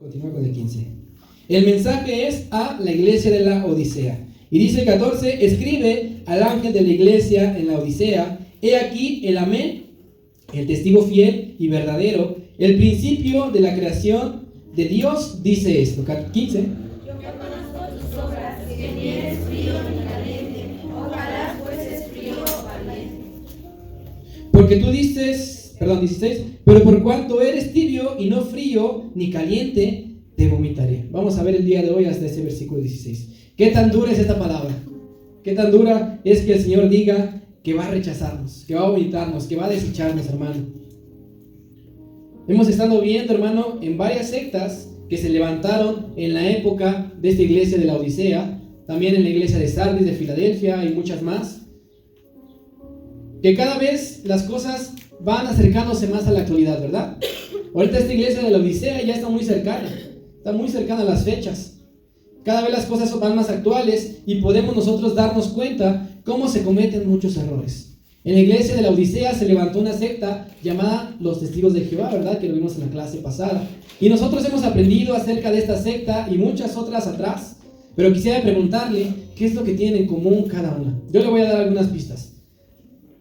Continúa con el 15. El mensaje es a la iglesia de la Odisea. Y dice el 14, escribe al ángel de la iglesia en la Odisea, he aquí el amén, el testigo fiel y verdadero, el principio de la creación de Dios, dice esto. 15. Yo conozco tus obras, que ni eres frío ni caliente. Ojalá fueses frío o caliente. Porque tú dices, 16, pero por cuanto eres tibio y no frío ni caliente, te vomitaré. Vamos a ver el día de hoy hasta ese versículo 16. ¿Qué tan dura es esta palabra? ¿Qué tan dura es que el Señor diga que va a rechazarnos, que va a vomitarnos, que va a desecharnos, hermano? Hemos estado viendo, hermano, en varias sectas que se levantaron en la época de esta iglesia de la Odisea, también en la iglesia de Sardis, de Filadelfia y muchas más, que cada vez las cosas van acercándose más a la actualidad, ¿verdad? Ahorita esta iglesia de la Odisea ya está muy cercana a las fechas. Cada vez las cosas van más actuales y podemos nosotros darnos cuenta cómo se cometen muchos errores. En la iglesia de la Odisea se levantó una secta llamada los Testigos de Jehová, ¿verdad? Que lo vimos en la clase pasada. Y nosotros hemos aprendido acerca de esta secta y muchas otras atrás. Pero quisiera preguntarle qué es lo que tienen en común cada una. Yo le voy a dar algunas pistas.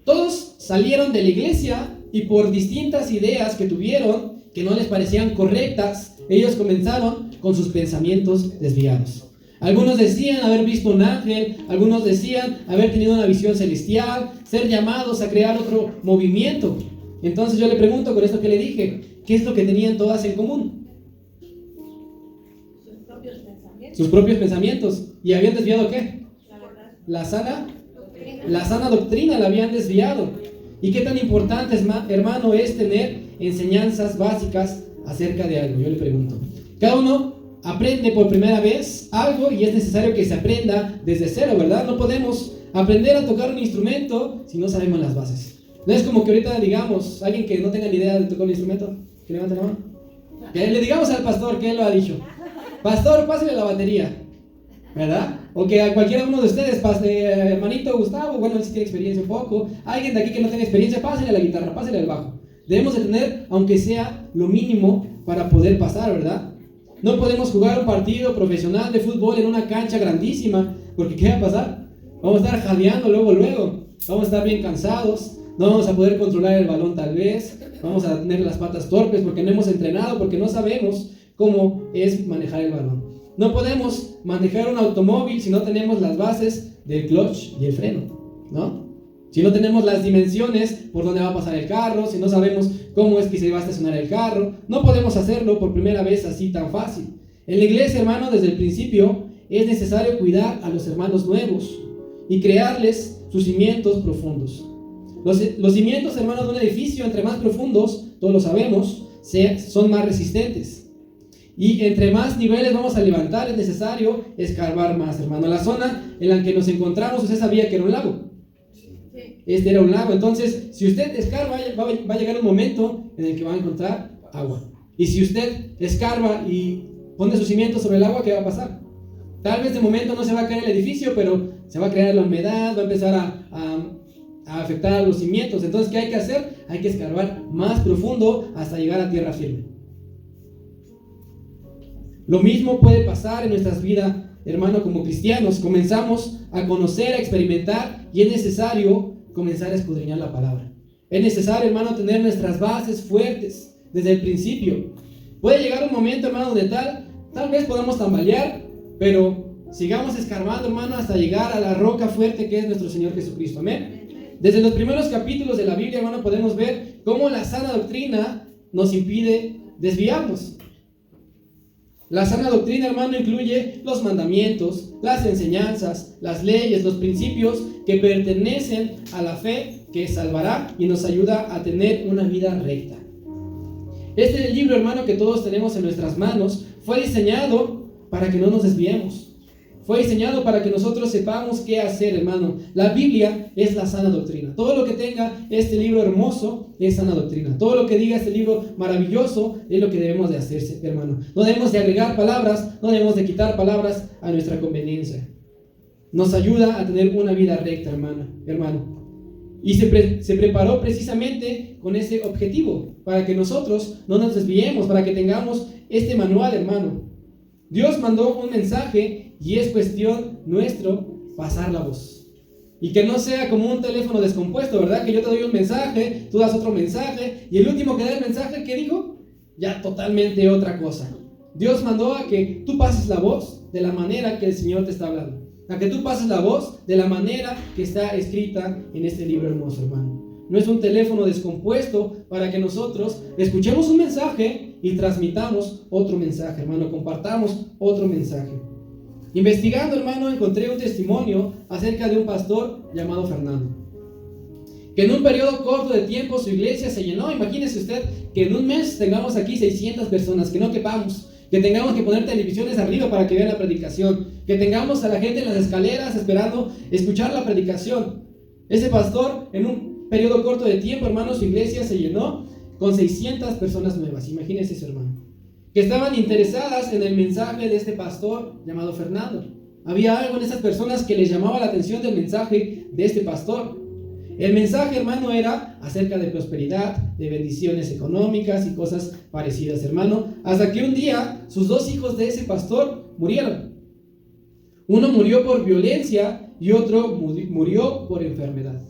Todos salieron de la iglesia y por distintas ideas que tuvieron, que no les parecían correctas, ellos comenzaron con sus pensamientos desviados. Algunos decían haber visto un ángel, algunos decían haber tenido una visión celestial, ser llamados a crear otro movimiento. Entonces yo le pregunto con esto que le dije, ¿qué es lo que tenían todas en común? Sus propios pensamientos. ¿Y habían desviado qué? La sana doctrina la habían desviado. ¿Y qué tan importante, hermano, es tener enseñanzas básicas acerca de algo? Yo le pregunto. Cada uno aprende por primera vez algo y es necesario que se aprenda desde cero, ¿verdad? No podemos aprender a tocar un instrumento si no sabemos las bases. No es como que ahorita digamos, alguien que no tenga ni idea de tocar un instrumento, que levante la mano. Que le digamos al pastor que él lo ha dicho. Pastor, pásale la batería, ¿verdad? O que a cualquiera uno de ustedes pase, hermanito Gustavo, bueno, él sí tiene experiencia un poco. Alguien de aquí que no tenga experiencia, pásale la guitarra, pásale el bajo. Debemos de tener, aunque sea lo mínimo, para poder pasar, ¿verdad? No podemos jugar un partido profesional de fútbol en una cancha grandísima, porque ¿qué va a pasar? Vamos a estar jadeando luego. Vamos a estar bien cansados, no vamos a poder controlar el balón tal vez, vamos a tener las patas torpes porque no hemos entrenado, porque no sabemos cómo es manejar el balón. No podemos manejar un automóvil si no tenemos las bases del clutch y el freno, ¿no? Si no tenemos las dimensiones por dónde va a pasar el carro, si no sabemos cómo es que se va a estacionar el carro, no podemos hacerlo por primera vez así tan fácil. En la iglesia, hermano, desde el principio es necesario cuidar a los hermanos nuevos y crearles sus cimientos profundos. Los cimientos, hermanos, de un edificio, entre más profundos, todos lo sabemos, son más resistentes. Y entre más niveles vamos a levantar, es necesario escarbar más, hermano. La zona en la que nos encontramos, usted sabía que era un lago. Este era un lago, entonces si usted escarba va a llegar un momento en el que va a encontrar agua. Y si usted escarba y pone sus cimientos sobre el agua, ¿qué va a pasar? Tal vez de momento no se va a caer el edificio, pero se va a crear la humedad, va a empezar a afectar a los cimientos. Entonces, ¿qué hay que hacer? Hay que escarbar más profundo hasta llegar a tierra firme. Lo mismo puede pasar en nuestras vidas, hermano, como cristianos. Comenzamos a conocer, a experimentar, y es necesario comenzar a escudriñar la palabra. Es necesario, hermano, tener nuestras bases fuertes desde el principio. Puede llegar un momento, hermano, donde tal vez podamos tambalear, pero sigamos escarbando, hermano, hasta llegar a la roca fuerte que es nuestro Señor Jesucristo. Amén. Desde los primeros capítulos de la Biblia, hermano, podemos ver cómo la sana doctrina nos impide desviarnos. La sana doctrina, hermano, incluye los mandamientos, las enseñanzas, las leyes, los principios que pertenecen a la fe que salvará y nos ayuda a tener una vida recta. Este libro, hermano, que todos tenemos en nuestras manos, fue diseñado para que no nos desviemos. Fue diseñado para que nosotros sepamos qué hacer, hermano. La Biblia es la sana doctrina. Todo lo que tenga este libro hermoso es sana doctrina. Todo lo que diga este libro maravilloso es lo que debemos de hacer, hermano. No debemos de agregar palabras, no debemos de quitar palabras a nuestra conveniencia. Nos ayuda a tener una vida recta, hermano. Y se preparó precisamente con ese objetivo, para que nosotros no nos desviemos, para que tengamos este manual, hermano. Dios mandó un mensaje y es cuestión nuestro pasar la voz. Y que no sea como un teléfono descompuesto, ¿verdad? Que yo te doy un mensaje, tú das otro mensaje, y el último que da el mensaje, ¿qué dijo? Ya totalmente otra cosa. Dios mandó a que tú pases la voz de la manera que el Señor te está hablando. A que tú pases la voz de la manera que está escrita en este libro hermoso, hermano. No es un teléfono descompuesto para que nosotros escuchemos un mensaje y transmitamos otro mensaje, hermano. Compartamos otro mensaje. Investigando, hermano, encontré un testimonio acerca de un pastor llamado Fernando, que en un periodo corto de tiempo su iglesia se llenó. Imagínese usted que en un mes tengamos aquí 600 personas, que no quepamos, que tengamos que poner televisiones arriba para que vean la predicación, que tengamos a la gente en las escaleras esperando escuchar la predicación. Ese pastor, en un periodo corto de tiempo, hermano, su iglesia se llenó con 600 personas nuevas. Imagínese eso, hermano, que estaban interesadas en el mensaje de este pastor llamado Fernando. Había algo en esas personas que les llamaba la atención del mensaje de este pastor. El mensaje, hermano, era acerca de prosperidad, de bendiciones económicas y cosas parecidas, hermano, hasta que un día sus dos hijos de ese pastor murieron. Uno murió por violencia y otro murió por enfermedad.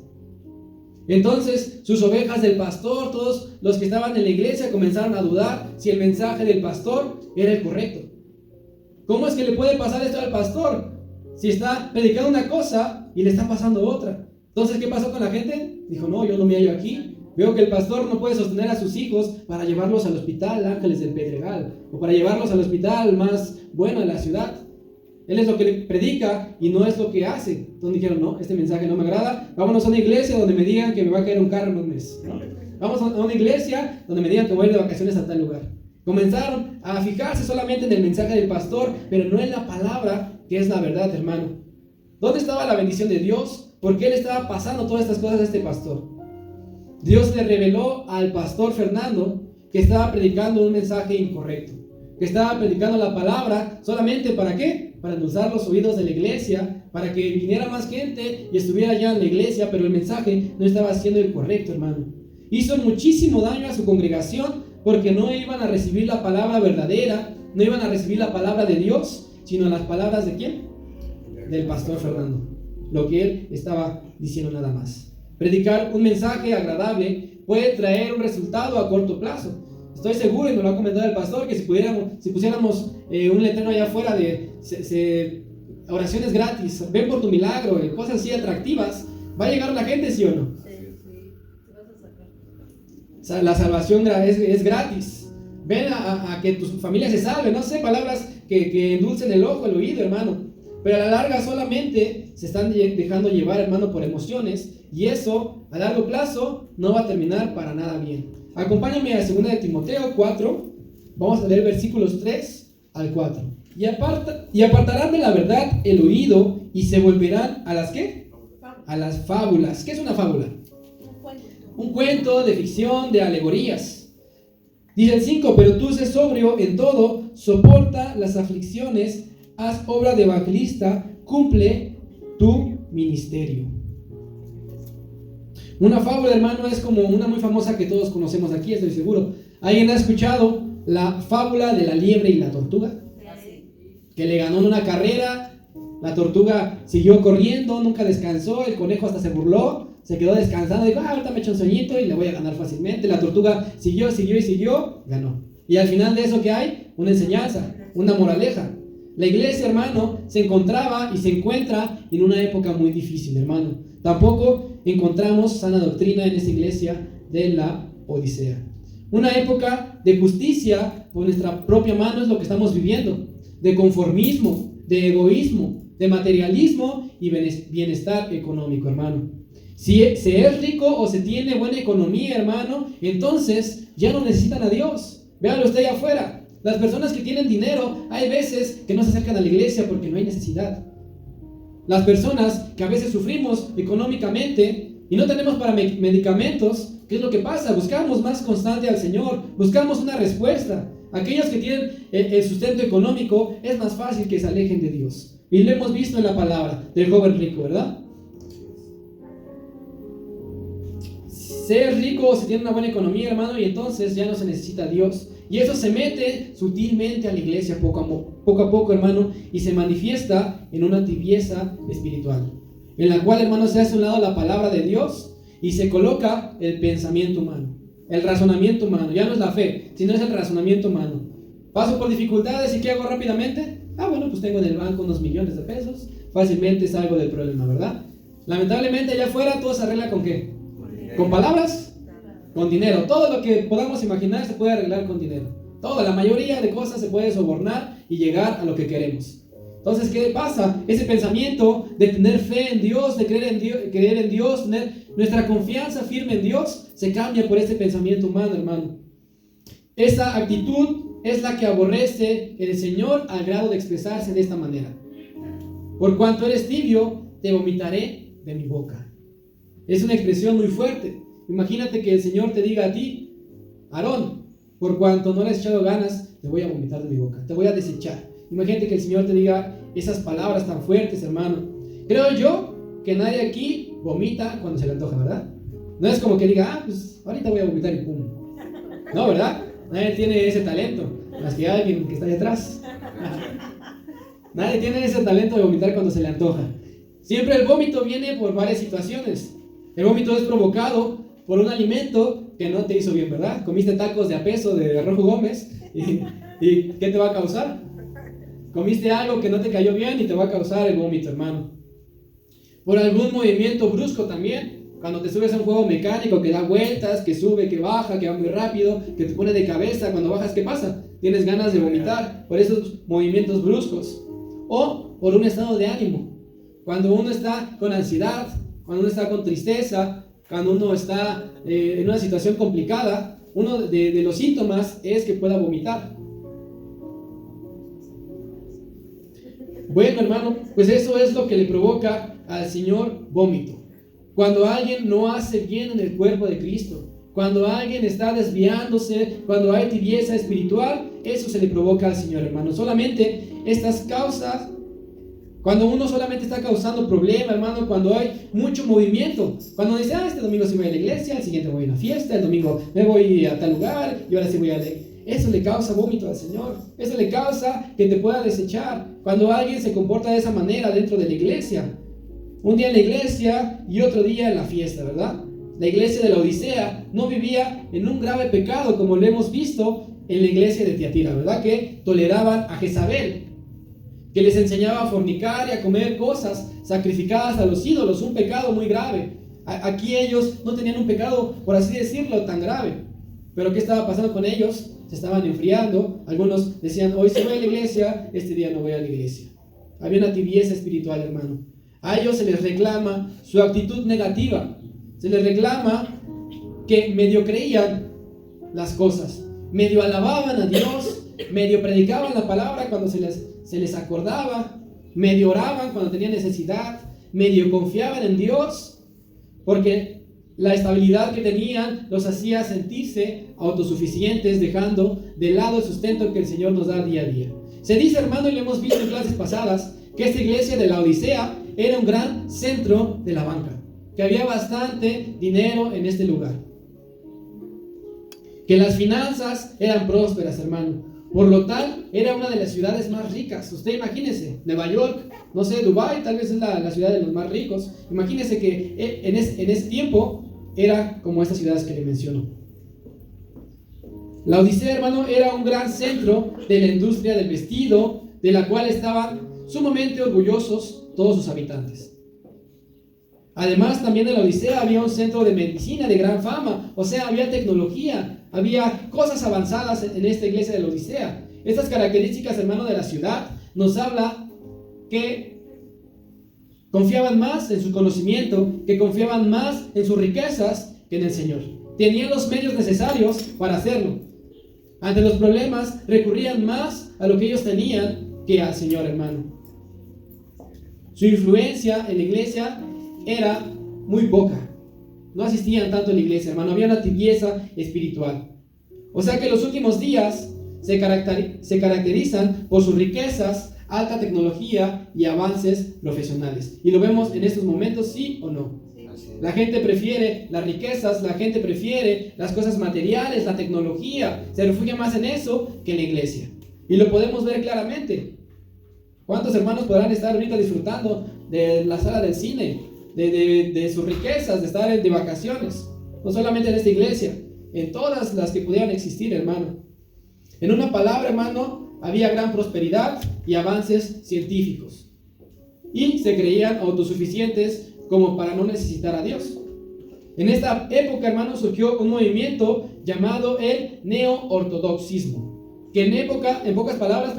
Entonces sus ovejas del pastor, todos los que estaban en la iglesia, comenzaron a dudar si el mensaje del pastor era el correcto. ¿Cómo es que le puede pasar esto al pastor si está predicando una cosa y le está pasando otra? Entonces, ¿qué pasó con la gente? Dijo, no, yo no me hallo aquí. Veo que el pastor no puede sostener a sus hijos para llevarlos al hospital Ángeles del Pedregal, o para llevarlos al hospital más bueno de la ciudad. Él es lo que le predica y no es lo que hace. Entonces dijeron, no, este mensaje no me agrada. Vámonos a una iglesia donde me digan que me va a caer un carro en un mes, ¿no? Vamos a una iglesia donde me digan que voy a ir de vacaciones a tal lugar. Comenzaron a fijarse solamente en el mensaje del pastor, pero no en la palabra que es la verdad, hermano. ¿Dónde estaba la bendición de Dios? ¿Por qué le estaba pasando todas estas cosas a este pastor? Dios le reveló al pastor Fernando que estaba predicando un mensaje incorrecto, que estaba predicando la palabra solamente ¿para qué? Para endulzar los oídos de la iglesia, para que viniera más gente y estuviera ya en la iglesia, pero el mensaje no estaba siendo el correcto, hermano. Hizo muchísimo daño a su congregación porque no iban a recibir la palabra verdadera, no iban a recibir la palabra de Dios, sino las palabras ¿de quién? Del pastor Fernando. Lo que él estaba diciendo nada más. Predicar un mensaje agradable puede traer un resultado a corto plazo. Estoy seguro, y nos lo ha comentado el pastor, que si pusiéramos un letrero allá afuera de oraciones gratis, ven por tu milagro, cosas así atractivas, ¿va a llegar la gente, sí o no? O sea, la salvación es gratis. Ven a que tu familia se salve, no sé, palabras que endulcen el ojo, el oído, hermano. Pero a la larga solamente se están dejando llevar, hermano, por emociones, y eso a largo plazo no va a terminar para nada bien. Acompáñame a 2 de Timoteo 4, vamos a leer versículos 3 al 4. Y apartarán de la verdad el oído y se volverán a las ¿qué? A las fábulas. ¿Qué es una fábula? Un cuento de ficción, de alegorías. Dice el 5, pero tú sé sobrio en todo, soporta las aflicciones, haz obra de evangelista, cumple tu ministerio. Una fábula, hermano, es como una muy famosa que todos conocemos aquí, estoy seguro. ¿Alguien ha escuchado la fábula de la liebre y la tortuga? Que le ganó en una carrera, la tortuga siguió corriendo, nunca descansó, el conejo hasta se burló, se quedó descansando, dijo, ahorita me echo un sueñito y le voy a ganar fácilmente. La tortuga siguió, ganó. Y al final de eso, ¿qué hay? Una enseñanza, una moraleja. La iglesia, hermano, se encontraba y se encuentra en una época muy difícil, hermano. Tampoco encontramos sana doctrina en esta iglesia de la Odisea. Una época de justicia por nuestra propia mano es lo que estamos viviendo. De conformismo, de egoísmo, de materialismo y bienestar económico, hermano. Si se es rico o se tiene buena economía, hermano, entonces ya no necesitan a Dios. Véanlo usted allá afuera. Las personas que tienen dinero, hay veces que no se acercan a la iglesia porque no hay necesidad. Las personas que a veces sufrimos económicamente y no tenemos para medicamentos, ¿qué es lo que pasa? Buscamos más constante al Señor, buscamos una respuesta. Aquellos que tienen el sustento económico, es más fácil que se alejen de Dios. Y lo hemos visto en la palabra del joven rico, ¿verdad? ser rico, se tiene una buena economía, hermano, y entonces ya no se necesita a Dios. Y eso se mete sutilmente a la iglesia poco a poco, hermano, y se manifiesta en una tibieza espiritual, en la cual, hermano, se hace a un lado la palabra de Dios y se coloca el pensamiento humano, el razonamiento humano. Ya no es la fe, sino es el razonamiento humano. Paso por dificultades y ¿qué hago rápidamente? Bueno, pues tengo en el banco unos millones de pesos, fácilmente salgo del problema, ¿verdad? Lamentablemente allá afuera todo se arregla ¿con qué? ¿Con palabras? Con dinero. Todo lo que podamos imaginar se puede arreglar con dinero. Toda la mayoría de cosas se puede sobornar y llegar a lo que queremos. Entonces, ¿qué pasa? Ese pensamiento de tener fe en Dios, de creer en Dios, tener nuestra confianza firme en Dios, se cambia por este pensamiento humano, hermano. Esta actitud es la que aborrece el Señor al grado de expresarse de esta manera. Por cuanto eres tibio, te vomitaré de mi boca. Es una expresión muy fuerte. Imagínate que el Señor te diga a ti: Aarón, por cuanto no le has echado ganas, te voy a vomitar de mi boca, te voy a desechar. Imagínate que el Señor te diga esas palabras tan fuertes, hermano. Creo yo que nadie aquí vomita cuando se le antoja, ¿verdad? No es como que diga, pues ahorita voy a vomitar y pum. No, ¿verdad? Nadie tiene ese talento, más que alguien que está ahí atrás. Nadie tiene ese talento de vomitar cuando se le antoja. Siempre el vómito viene por varias situaciones. El vómito es provocado por un alimento que no te hizo bien, ¿verdad? Comiste tacos de a peso de Rojo Gómez y ¿qué te va a causar? Comiste algo que no te cayó bien y te va a causar el vómito, hermano. Por algún movimiento brusco también. Cuando te subes a un juego mecánico que da vueltas, que sube, que baja, que va muy rápido, que te pone de cabeza, cuando bajas, ¿qué pasa? Tienes ganas de vomitar por esos movimientos bruscos. O por un estado de ánimo. Cuando uno está con ansiedad, cuando uno está con tristeza, cuando uno está en una situación complicada, uno de los síntomas es que pueda vomitar. Bueno, hermano, pues eso es lo que le provoca al Señor vómito. Cuando alguien no hace bien en el cuerpo de Cristo, cuando alguien está desviándose, cuando hay tibieza espiritual, eso se le provoca al Señor, hermano. Solamente estas causas, cuando uno solamente está causando problema, hermano, cuando hay mucho movimiento, cuando dice, este domingo sí voy a la iglesia, el siguiente voy a una fiesta, el domingo me voy a tal lugar y ahora sí voy a leer. Eso le causa vómito al Señor. Eso le causa que te pueda desechar. Cuando alguien se comporta de esa manera dentro de la iglesia. Un día en la iglesia y otro día en la fiesta, ¿verdad? La iglesia de la Odisea no vivía en un grave pecado como lo hemos visto en la iglesia de Tiatira, ¿verdad? Que toleraban a Jezabel, que les enseñaba a fornicar y a comer cosas sacrificadas a los ídolos, un pecado muy grave. Aquí ellos no tenían un pecado, por así decirlo, tan grave. Pero ¿qué estaba pasando con ellos? Se estaban enfriando. Algunos decían, hoy sí voy a la iglesia, este día no voy a la iglesia. Había una tibieza espiritual, hermano. A ellos se les reclama su actitud negativa. Se les reclama que medio creían las cosas, medio alababan a Dios, medio predicaban la palabra cuando se les acordaba, medio oraban cuando tenían necesidad, medio confiaban en Dios, porque la estabilidad que tenían los hacía sentirse autosuficientes, dejando de lado el sustento que el Señor nos da día a día. Se dice, hermano, y lo hemos visto en clases pasadas, que esta iglesia de la Odisea era un gran centro de la banca, que había bastante dinero en este lugar, que las finanzas eran prósperas, hermano. Por lo tal, era una de las ciudades más ricas. Usted imagínese, Nueva York, no sé, Dubái, tal vez es la ciudad de los más ricos. Imagínese que en ese tiempo era como estas ciudades que le menciono. La Odisea, hermano, era un gran centro de la industria del vestido, de la cual estaban sumamente orgullosos todos sus habitantes. Además, también en la Odisea había un centro de medicina de gran fama, o sea, había tecnología, había cosas avanzadas en esta iglesia de la Odisea. Estas características, hermano, de la ciudad nos habla que confiaban más en su conocimiento, que confiaban más en sus riquezas que en el Señor. Tenían los medios necesarios para hacerlo. Ante los problemas recurrían más a lo que ellos tenían que al Señor, hermano. Su influencia en la iglesia era muy poca. No asistían tanto a la iglesia, hermano. Había una tibieza espiritual. O sea que los últimos días se caracterizan por sus riquezas, alta tecnología y avances profesionales. Y lo vemos en estos momentos, ¿sí o no? Sí. La gente prefiere las riquezas, la gente prefiere las cosas materiales, la tecnología, se refugia más en eso que en la iglesia. Y lo podemos ver claramente. ¿Cuántos hermanos podrán estar ahorita disfrutando de la sala del cine, de sus riquezas, de estar de vacaciones? No solamente en esta iglesia, en todas las que pudieran existir, hermano. En una palabra, hermano, había gran prosperidad y avances científicos. Y se creían autosuficientes como para no necesitar a Dios. En esta época, hermano, surgió un movimiento llamado el neo-ortodoxismo, que en pocas palabras,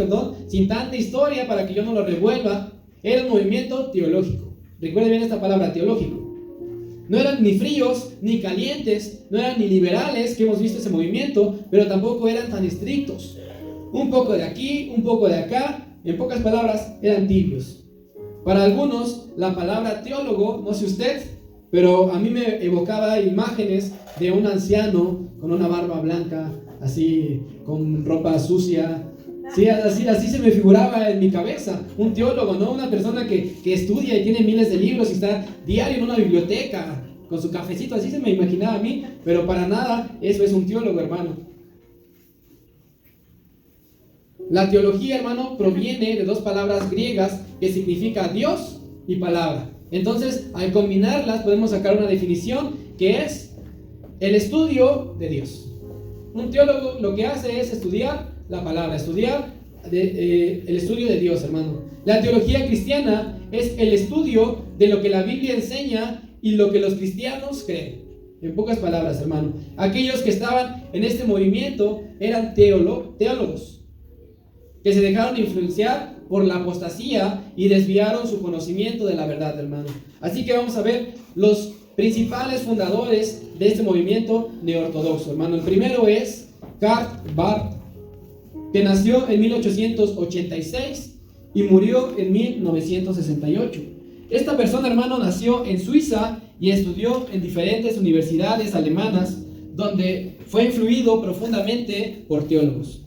sin tanta historia para que yo no lo revuelva, era un movimiento teológico. Recuerde bien esta palabra, teológico. No eran ni fríos, ni calientes, no eran ni liberales, que hemos visto ese movimiento, pero tampoco eran tan estrictos. Un poco de aquí, un poco de acá, en pocas palabras, eran tibios. Para algunos, la palabra teólogo, no sé usted, pero a mí me evocaba imágenes de un anciano con una barba blanca, así, con ropa sucia. Sí, así se me figuraba en mi cabeza, un teólogo, ¿no? Una persona que estudia y tiene miles de libros y está diario en una biblioteca con su cafecito, así se me imaginaba a mí, pero para nada eso es un teólogo, hermano. La teología, hermano, proviene de dos palabras griegas que significa Dios y palabra. Entonces, al combinarlas podemos sacar una definición que es el estudio de Dios. Un teólogo lo que hace es estudiar la palabra, el estudio de Dios, hermano. La teología cristiana es el estudio de lo que la Biblia enseña y lo que los cristianos creen. En pocas palabras, hermano, aquellos que estaban en este movimiento eran teólogos que se dejaron influenciar por la apostasía y desviaron su conocimiento de la verdad, hermano. Así que vamos a ver los principales fundadores de este movimiento neortodoxo, hermano. El primero es Karl Barth, que nació en 1886 y murió en 1968. Esta persona, hermano, nació en Suiza y estudió en diferentes universidades alemanas, donde fue influido profundamente por teólogos.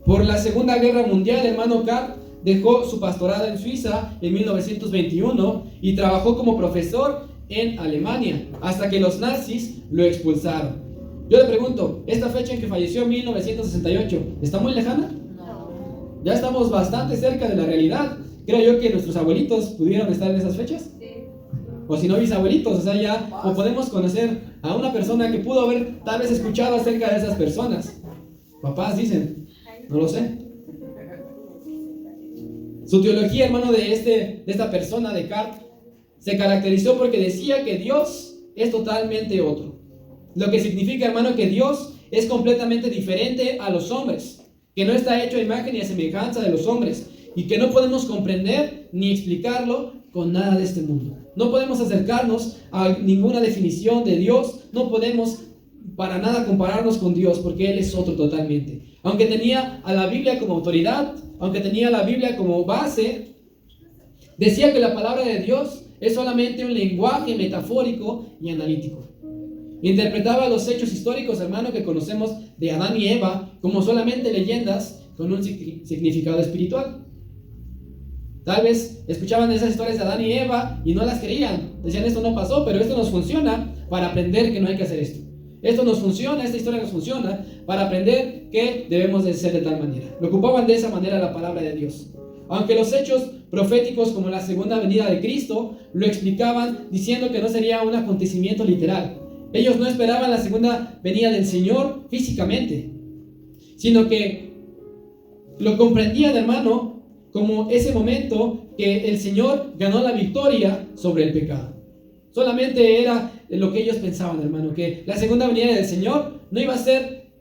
Por la Segunda Guerra Mundial, hermano, Karl dejó su pastorado en Suiza en 1921 y trabajó como profesor en Alemania, hasta que los nazis lo expulsaron. Yo le pregunto, ¿esta fecha en que falleció en 1968 está muy lejana? No. Ya estamos bastante cerca de la realidad. Creo yo que nuestros abuelitos pudieron estar en esas fechas. Sí. O si no, bisabuelitos, o sea, ya o podemos conocer a una persona que pudo haber tal vez escuchado acerca de esas personas. Papás dicen, no lo sé. Su teología, hermano, de esta persona, de Karl, se caracterizó porque decía que Dios es totalmente otro. Lo que significa, hermano, que Dios es completamente diferente a los hombres, que no está hecho a imagen y a semejanza de los hombres, y que no podemos comprender ni explicarlo con nada de este mundo. No podemos acercarnos a ninguna definición de Dios, no podemos para nada compararnos con Dios, porque Él es otro totalmente. Aunque tenía a la Biblia como autoridad, aunque tenía a la Biblia como base, decía que la palabra de Dios es solamente un lenguaje metafórico y analítico. Interpretaba los hechos históricos, hermano, que conocemos de Adán y Eva como solamente leyendas con un significado espiritual. Tal vez escuchaban esas historias de Adán y Eva y no las creían. Decían, esto no pasó, pero esto nos funciona para aprender que no hay que hacer esto. Esto nos funciona, esta historia nos funciona para aprender que debemos de ser de tal manera. Lo ocupaban de esa manera la palabra de Dios. Aunque los hechos proféticos como la segunda venida de Cristo lo explicaban diciendo que no sería un acontecimiento literal. Ellos no esperaban la segunda venida del Señor físicamente, sino que lo comprendían, hermano, como ese momento que el Señor ganó la victoria sobre el pecado. Solamente era lo que ellos pensaban, hermano, que la segunda venida del Señor no iba a ser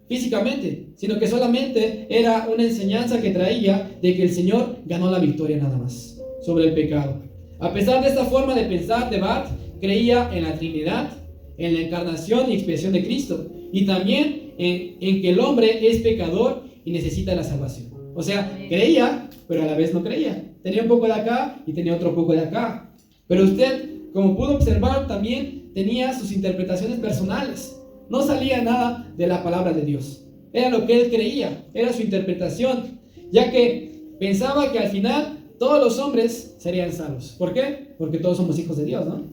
físicamente, sino que solamente era una enseñanza que traía de que el Señor ganó la victoria nada más sobre el pecado. A pesar de esta forma de pensar de Barth, creía en la Trinidad, en la encarnación y expiación de Cristo, y también en que el hombre es pecador y necesita la salvación. O sea, creía, pero a la vez no creía. Tenía un poco de acá y tenía otro poco de acá. Pero usted, como pudo observar, también tenía sus interpretaciones personales. No salía nada de la palabra de Dios. Era lo que él creía, era su interpretación, ya que pensaba que al final todos los hombres serían salvos. ¿Por qué? Porque todos somos hijos de Dios, ¿no?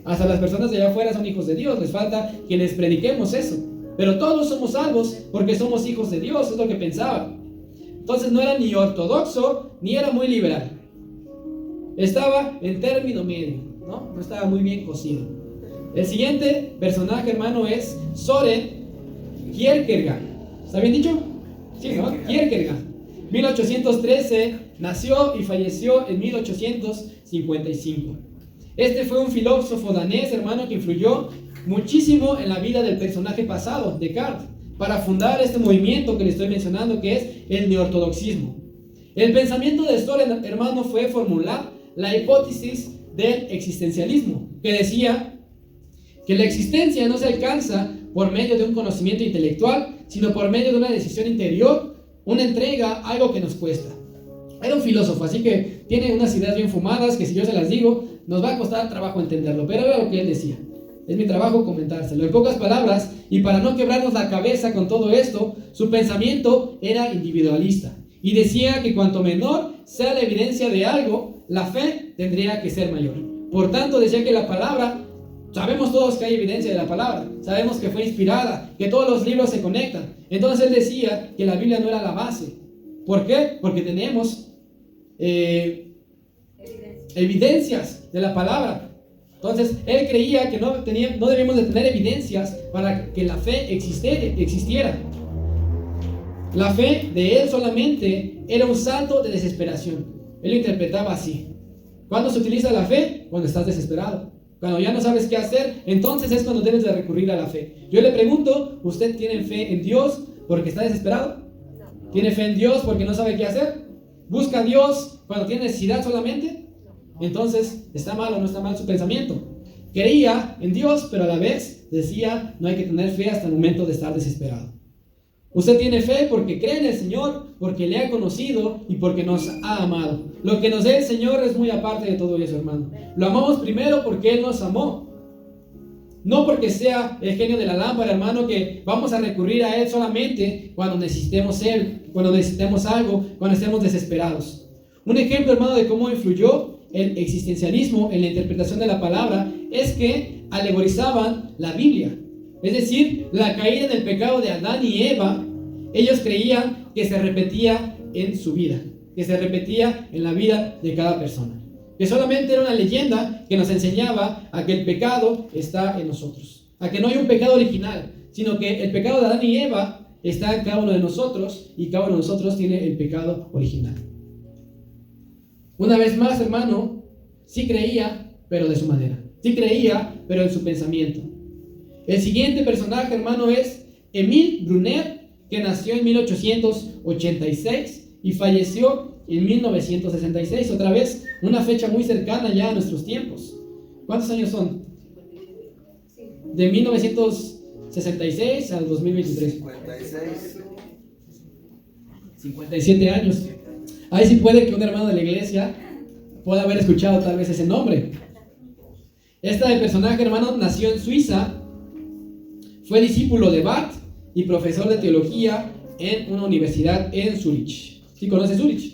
Hasta las personas de allá afuera son hijos de Dios, les falta que les prediquemos eso. Pero todos somos salvos porque somos hijos de Dios, es lo que pensaba. Entonces no era ni ortodoxo, ni era muy liberal. Estaba en término medio, no estaba muy bien cocido. El siguiente personaje, hermano, es Søren Kierkegaard. ¿Está bien dicho? Sí, ¿no? Kierkegaard. 1813 nació y falleció en 1855. Este fue un filósofo danés, hermano, que influyó muchísimo en la vida del personaje pasado, Descartes, para fundar este movimiento que le estoy mencionando, que es el neortodoxismo. El pensamiento de Søren, hermano, fue formular la hipótesis del existencialismo, que decía que la existencia no se alcanza por medio de un conocimiento intelectual, sino por medio de una decisión interior, una entrega, algo que nos cuesta. Era un filósofo, así que tiene unas ideas bien fumadas que si yo se las digo, nos va a costar trabajo entenderlo, pero era lo que él decía. Es mi trabajo comentárselo. En pocas palabras, y para no quebrarnos la cabeza con todo esto, su pensamiento era individualista. Y decía que cuanto menor sea la evidencia de algo, la fe tendría que ser mayor. Por tanto, decía que la palabra, sabemos todos que hay evidencia de la palabra, sabemos que fue inspirada, que todos los libros se conectan. Entonces él decía que la Biblia no era la base. ¿Por qué? Porque tenemos evidencias de la palabra. Entonces él creía que no debíamos de tener evidencias para que la fe existiera. La fe de él solamente era un salto de desesperación. Él lo interpretaba así. ¿Cuándo se utiliza la fe? Cuando estás desesperado. Cuando ya no sabes qué hacer, entonces es cuando debes de recurrir a la fe. Yo le pregunto, ¿usted tiene fe en Dios porque está desesperado? ¿Tiene fe en Dios porque no sabe qué hacer? ¿Busca a Dios cuando tiene necesidad solamente? Entonces, ¿está mal o no está mal su pensamiento? Creía en Dios, pero a la vez decía, no hay que tener fe hasta el momento de estar desesperado. Usted tiene fe porque cree en el Señor, porque le ha conocido y porque nos ha amado. Lo que nos dé el Señor es muy aparte de todo eso, hermano. Lo amamos primero porque Él nos amó. No porque sea el genio de la lámpara, hermano, que vamos a recurrir a Él solamente cuando necesitemos Él, cuando necesitemos algo, cuando estemos desesperados. Un ejemplo, hermano, de cómo influyó el existencialismo en la interpretación de la palabra es que alegorizaban la Biblia. Es decir, la caída en el pecado de Adán y Eva, ellos creían que se repetía en su vida, que se repetía en la vida de cada persona. Que solamente era una leyenda que nos enseñaba a que el pecado está en nosotros, a que no hay un pecado original, sino que el pecado de Adán y Eva está en cada uno de nosotros y cada uno de nosotros tiene el pecado original. Una vez más, hermano, sí creía, pero de su manera. Sí creía, pero en su pensamiento. El siguiente personaje, hermano, es Émile Brunner, que nació en 1886 y falleció en 1966. Otra vez, una fecha muy cercana ya a nuestros tiempos. ¿Cuántos años son? De 1966 al 2023. 57 años. Ahí sí puede que un hermano de la iglesia pueda haber escuchado tal vez ese nombre. Este personaje, hermano, nació en Suiza. Fue discípulo de Barth y profesor de teología en una universidad en Zurich. ¿Sí conoce Zurich?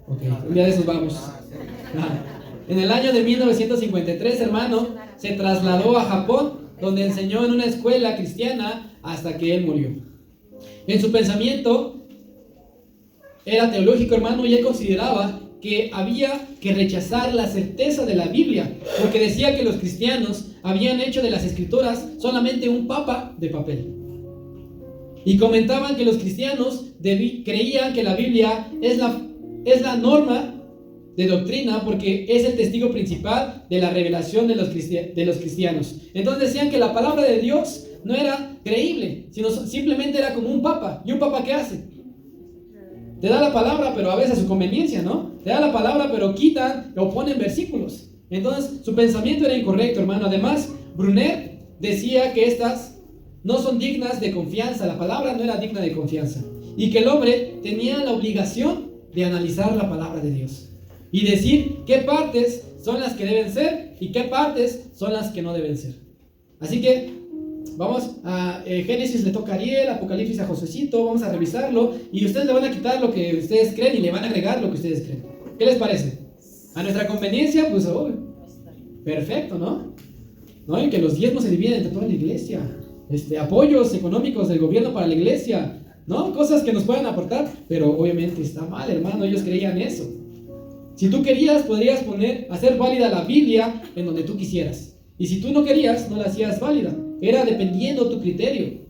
Ok, un día de esos vamos. En el año de 1953, hermano, se trasladó a Japón, donde enseñó en una escuela cristiana hasta que él murió. En su pensamiento era teológico, hermano, y él consideraba que había que rechazar la certeza de la Biblia, porque decía que los cristianos habían hecho de las escrituras solamente un papa de papel. Y comentaban que los cristianos creían que la Biblia es la norma de doctrina porque es el testigo principal de la revelación de los cristianos. Entonces decían que la palabra de Dios no era creíble, sino simplemente era como un papa. ¿Y un papa qué hace? Te da la palabra, pero a veces a su conveniencia, ¿no? Te da la palabra, pero quitan o ponen versículos. Entonces, su pensamiento era incorrecto, hermano. Además, Brunner decía que estas no son dignas de confianza. La palabra no era digna de confianza. Y que el hombre tenía la obligación de analizar la palabra de Dios. Y decir qué partes son las que deben ser y qué partes son las que no deben ser. Así que vamos a Génesis le toca a Ariel, Apocalipsis a Josecito, vamos a revisarlo y ustedes le van a quitar lo que ustedes creen y le van a agregar lo que ustedes creen. ¿Qué les parece? A nuestra conveniencia, pues perfecto, ¿no? ¿no? Y que los diezmos se dividen entre toda la iglesia. Apoyos económicos del gobierno para la iglesia, ¿no? Cosas que nos puedan aportar, pero obviamente está mal, hermano, ellos creían eso. Si tú querías, podrías hacer válida la Biblia en donde tú quisieras. Y si tú no querías, no la hacías válida. Era dependiendo tu criterio.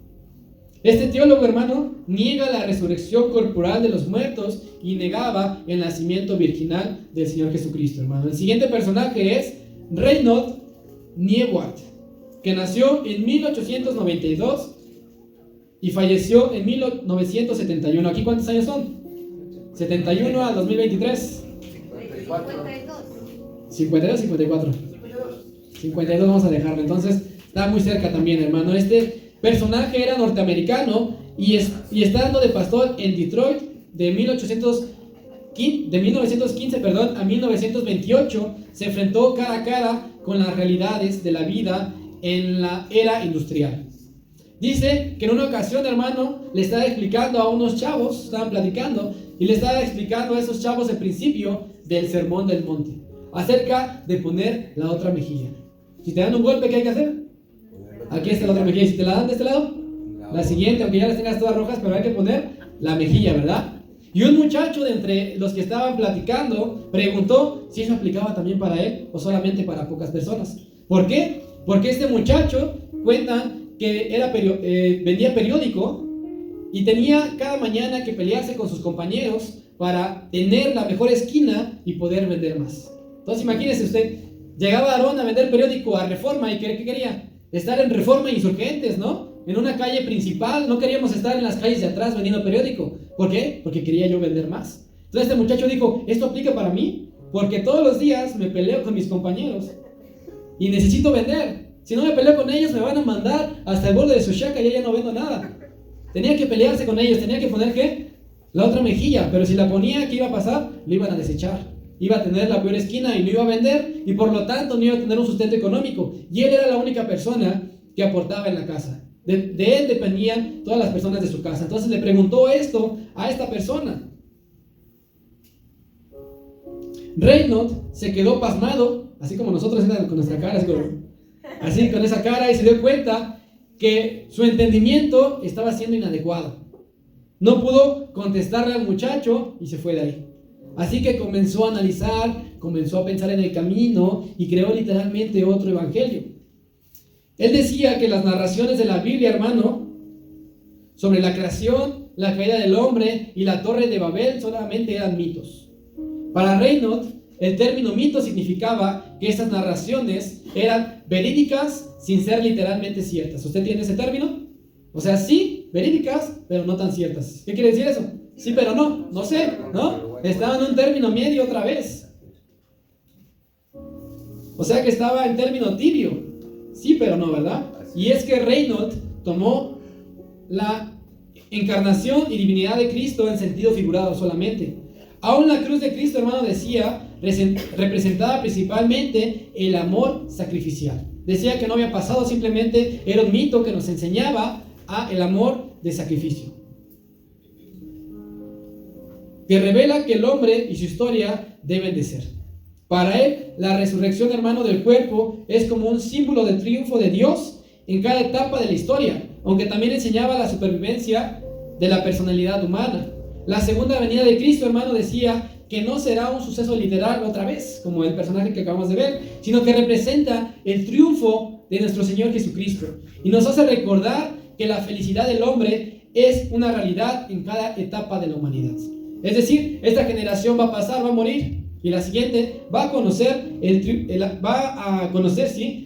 Este teólogo, hermano, niega la resurrección corporal de los muertos y negaba el nacimiento virginal del Señor Jesucristo, hermano. El siguiente personaje es Reinhold Niebuhr, que nació en 1892 y falleció en 1971. ¿Aquí cuántos años son? 71 al 2023. 52, 54. 52 vamos a dejarlo. Entonces, está muy cerca también, hermano. Este personaje era norteamericano y estando de pastor en Detroit de 1915 a 1928, se enfrentó cara a cara con las realidades de la vida en la era industrial. Dice que en una ocasión, hermano, le estaba explicando a unos chavos, estaban platicando, y le estaba explicando a esos chavos el principio del Sermón del Monte, acerca de poner la otra mejilla. Si te dan un golpe, ¿qué hay que hacer? Aquí está la otra mejilla. Si te la dan de este lado, la siguiente, aunque ya las tengas todas rojas, pero hay que poner la mejilla, ¿verdad? Y un muchacho de entre los que estaban platicando preguntó si eso aplicaba también para él o solamente para pocas personas. ¿Por qué? Porque este muchacho cuenta que vendía periódico y tenía cada mañana que pelearse con sus compañeros para tener la mejor esquina y poder vender más. Entonces imagínese usted, llegaba Aarón a vender periódico a Reforma y ¿qué quería? Estar en Reforma e Insurgentes, ¿no? En una calle principal, no queríamos estar en las calles de atrás vendiendo periódico. ¿Por qué? Porque quería yo vender más. Entonces este muchacho dijo, ¿esto aplica para mí? Porque todos los días me peleo con mis compañeros y necesito vender. Si no me peleo con ellos, me van a mandar hasta el borde de Soshaka y ya no vendo nada. Tenía que pelearse con ellos, tenía que poner ¿qué? La otra mejilla, pero si la ponía, ¿qué iba a pasar? Lo iban a desechar. Iba a tener la peor esquina y no iba a vender y por lo tanto no iba a tener un sustento económico. Y él era la única persona que aportaba en la casa. De él dependían todas las personas de su casa. Entonces le preguntó esto a esta persona. Reinhold se quedó pasmado, así como nosotros con nuestra cara, así con esa cara, y se dio cuenta que su entendimiento estaba siendo inadecuado. No pudo contestarle al muchacho y se fue de ahí. Así que comenzó a analizar, comenzó a pensar en el camino y creó literalmente otro evangelio. Él decía que las narraciones de la Biblia, hermano, sobre la creación, la caída del hombre y la torre de Babel solamente eran mitos. Para Reinhold, el término mito significaba que estas narraciones eran verídicas sin ser literalmente ciertas. ¿Usted tiene ese término? O sea, sí, verídicas, pero no tan ciertas. ¿Qué quiere decir eso? Sí, pero no, no sé, ¿no? Estaba en un término medio otra vez. O sea que estaba en término tibio. Sí, pero no, ¿verdad? Y es que Reinhold tomó la encarnación y divinidad de Cristo en sentido figurado solamente. Aún la cruz de Cristo, hermano, decía, representaba principalmente el amor sacrificial. Decía que no había pasado, simplemente era un mito que nos enseñaba el amor de sacrificio. Que revela que el hombre y su historia deben de ser. Para él, la resurrección, hermano, del cuerpo es como un símbolo del triunfo de Dios en cada etapa de la historia, aunque también enseñaba la supervivencia de la personalidad humana. La segunda venida de Cristo, hermano, decía que no será un suceso literal otra vez, como el personaje que acabamos de ver, sino que representa el triunfo de nuestro Señor Jesucristo. Y nos hace recordar que la felicidad del hombre es una realidad en cada etapa de la humanidad. Es decir, esta generación va a pasar, va a morir, y la siguiente va a conocer,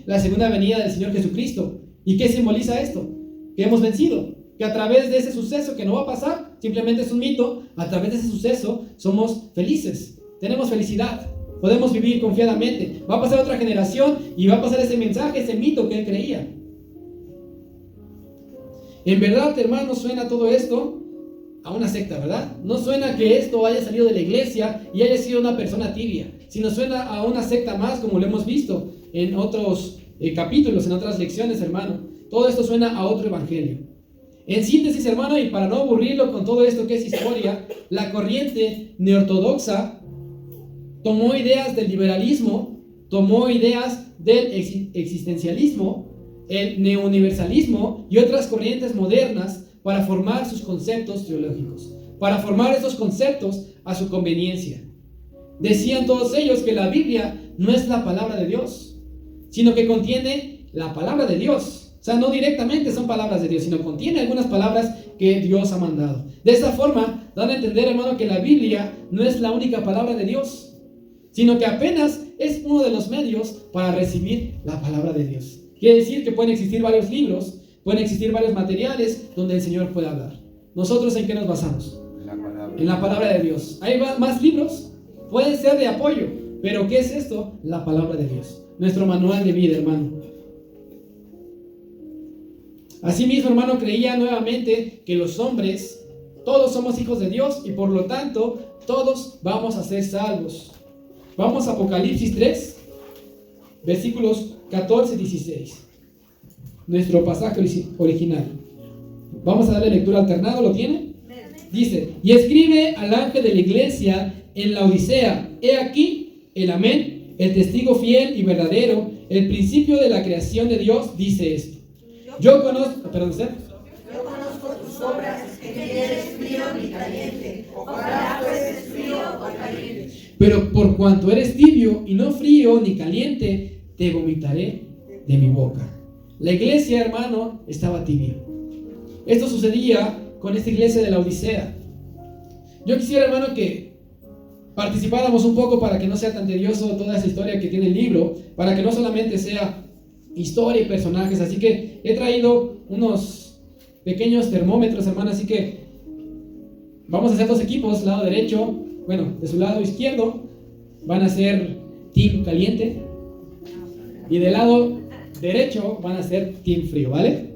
la segunda venida del Señor Jesucristo. ¿Y qué simboliza esto? Que hemos vencido, que a través de ese suceso que no va a pasar, simplemente es un mito, a través de ese suceso somos felices, tenemos felicidad, podemos vivir confiadamente. Va a pasar otra generación y va a pasar ese mensaje, ese mito que él creía. En verdad, hermano, suena todo esto a una secta, ¿verdad? No suena que esto haya salido de la iglesia y haya sido una persona tibia, sino suena a una secta más, como lo hemos visto en otros capítulos, en otras lecciones, hermano. Todo esto suena a otro evangelio. En síntesis, hermano, y para no aburrirlo con todo esto que es historia, la corriente neortodoxa tomó ideas del liberalismo, tomó ideas del existencialismo, el neouniversalismo y otras corrientes modernas para formar sus conceptos teológicos, para formar esos conceptos a su conveniencia. Decían todos ellos que la Biblia no es la palabra de Dios, sino que contiene la palabra de Dios. O sea, no directamente son palabras de Dios, sino contiene algunas palabras que Dios ha mandado. De esta forma, dan a entender, hermano, que la Biblia no es la única palabra de Dios, sino que apenas es uno de los medios para recibir la palabra de Dios. Quiere decir que pueden existir varios libros, pueden existir varios materiales donde el Señor puede hablar. ¿Nosotros en qué nos basamos? En la palabra de Dios. ¿Hay más libros? Pueden ser de apoyo, pero ¿qué es esto? La palabra de Dios. Nuestro manual de vida, hermano. Asimismo, hermano, creía nuevamente que los hombres, todos somos hijos de Dios y por lo tanto, todos vamos a ser salvos. Vamos a Apocalipsis 3, versículos 14 y 16. Nuestro pasaje original. Vamos a darle lectura alternada, ¿lo tiene? Dice, y escribe al ángel de la iglesia en la Odisea, he aquí el amén, el testigo fiel y verdadero, el principio de la creación de Dios, dice esto. Yo conozco, perdón, ¿usted? Yo conozco tus obras, que ni eres frío ni caliente. Ojalá fueses frío o caliente. Pero por cuanto eres tibio y no frío ni caliente, te vomitaré de mi boca. La iglesia, hermano, estaba tibia. Esto sucedía con esta iglesia de la Odisea. Yo quisiera, hermano, que participáramos un poco para que no sea tan tedioso toda esa historia que tiene el libro, para que no solamente sea historia y personajes. Así que he traído unos pequeños termómetros, hermano, así que vamos a hacer dos equipos, lado derecho, bueno, de su lado izquierdo van a ser team caliente y del lado derecho van a ser team frío, ¿vale?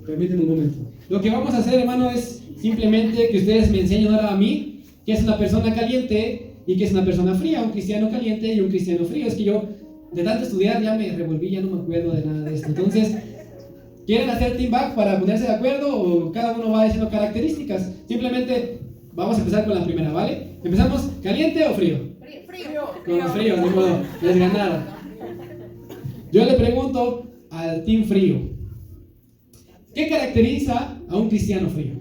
Permítanme un momento. Lo que vamos a hacer, hermano, es simplemente que ustedes me enseñen ahora a mí qué es una persona caliente y qué es una persona fría, un cristiano caliente y un cristiano frío. Es que yo, de tanto estudiar, ya me revolví, ya no me acuerdo de nada de esto. Entonces, ¿quieren hacer team back para ponerse de acuerdo o cada uno va diciendo características? Simplemente vamos a empezar con la primera, ¿vale? ¿Empezamos caliente o frío? Frío. Con frío, de modo, les ganaron. Yo le pregunto al team frío, ¿qué caracteriza a un cristiano frío?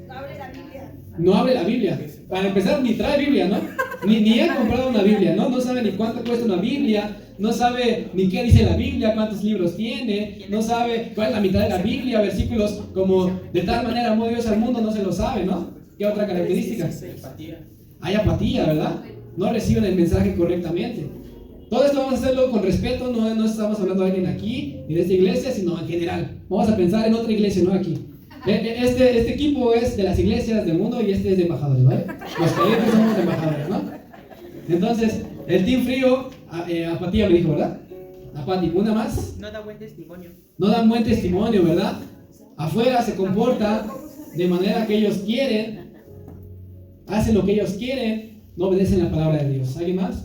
No abre la Biblia. No abre la Biblia. Para empezar, ni trae Biblia, ¿no? Ni ha comprado una Biblia, ¿no? No sabe ni cuánto cuesta una Biblia, no sabe ni qué dice la Biblia, cuántos libros tiene, no sabe cuál es la mitad de la Biblia, versículos como de tal manera amó Dios al mundo, no se lo sabe, ¿no? ¿Qué otra característica? Hay apatía, ¿verdad? No reciben el mensaje correctamente. Todo esto vamos a hacerlo con respeto, no estamos hablando de alguien aquí, ni de esta iglesia, sino en general. Vamos a pensar en otra iglesia, no aquí. Este equipo es de las iglesias del mundo y este es de embajadores, ¿vale? Los creyentes somos de embajadores, ¿no? Entonces, el team frío, apatía me dijo, ¿verdad? Apático, una más. No da buen testimonio. No dan buen testimonio, ¿verdad? Afuera se comporta de manera que ellos quieren, hacen lo que ellos quieren, no obedecen la palabra de Dios. ¿Alguien más?